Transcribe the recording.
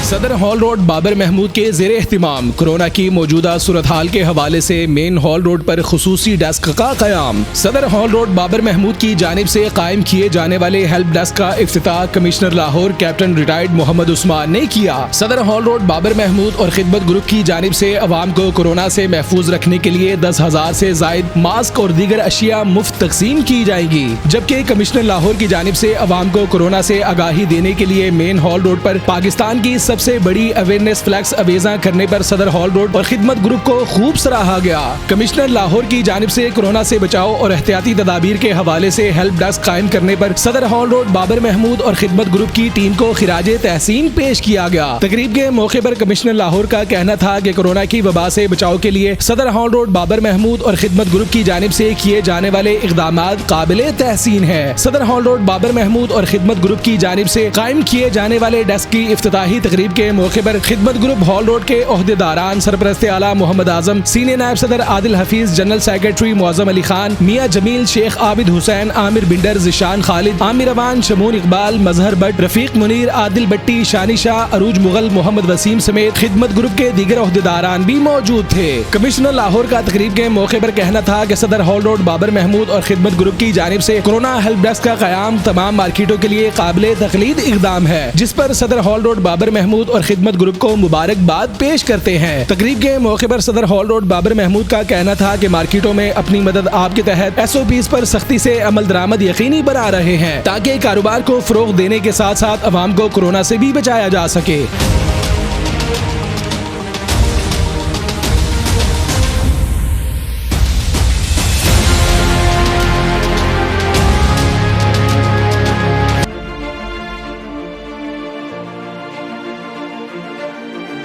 सदर hall road Babar Mahmood के ज़ेरे एहतिमाम कोरोना की मौजूदा सूरत हाल के हवाले से मेन हॉल रोड पर खुसूसी डेस्क का क़याम। सदर हॉल रोड बाबर महमूद की जानिब से कायम किए जाने वाले हेल्प डेस्क का इफ्तिताह commissioner Lahore captain retired Mohammad Usman ने किया। सदर हॉल रोड बाबर महमूद और खिदमत ग्रुप की जानिब से अवाम को कोरोना से महफूज रखने के लिए 10,000 से जायद मास्क और दीगर अशिया मुफ्त तकसीम की जाएंगी, जबकि कमिश्नर लाहौर की जानिब से अवाम को कोरोना से आगाही देने के लिए मेन हॉल रोड पर पाकिस्तान की सबसे बड़ी अवेयरनेस फ्लैक्स अवेजा करने पर सदर हॉल रोड और खिदमत ग्रुप को खूब सराहा गया। कमिश्नर लाहौर की जानिब से कोरोना से बचाव और एहतियाती तदाबीर के हवाले से हेल्प डेस्क कायम करने पर सदर हॉल रोड बाबर महमूद और खिदमत ग्रुप की टीम को खिराजे तहसीन पेश किया गया। तकरीब के मौके पर कमिश्नर लाहौर का कहना था कि कोरोना की वबा से बचाव के लिए सदर हॉल रोड बाबर महमूद और खिदमत ग्रुप की जानिब से किए जाने वाले इकदाम काबिले तहसीन है। सदर हॉल रोड बाबर महमूद और खिदमत ग्रुप की जानिब से कायम किए जाने वाले डेस्क की इफ्तिताही तकरीब के मौके पर खिदमत ग्रुप हॉल रोड के ओहदेदारान सरपरस्त आला मोहम्मद आजम, सीनियर नायब सदर आदिल हफीज, जनरल सेक्रेटरी मुअज्जम अली खान, मियाँ जमील, शेख आबिद हुसैन, आमिर बिंडर, जिशान खालिद, आमिर अमान, शमून इकबाल, मजहर बट, रफीक मुनीर, आदिल बट्टी, शानी शाह, अरूज मुगल, मोहम्मद वसीम समेत खिदमत ग्रुप के दीगर ओहदेदारान भी मौजूद थे। कमिश्नर लाहौर का तकरीब के मौके पर कहना था कि सदर हॉल रोड बाबर महमूद और खिदमत ग्रुप की जानिब से कोरोना हेल्प डेस्क का कयाम तमाम मार्केटों के लिए काबिले तकलीद इकदाम है, जिस पर सदर हॉल रोड बाबर महमूद और खिदमत ग्रुप को मुबारकबाद पेश करते हैं। तकरीब के मौके पर सदर हॉल रोड बाबर महमूद का कहना था कि मार्केटों में अपनी मदद आप के तहत SOPs पर सख्ती से अमल दरामद यकीनी बना रहे हैं, ताकि कारोबार को फरोग देने के साथ साथ अवाम को कोरोना से भी बचाया जा सके।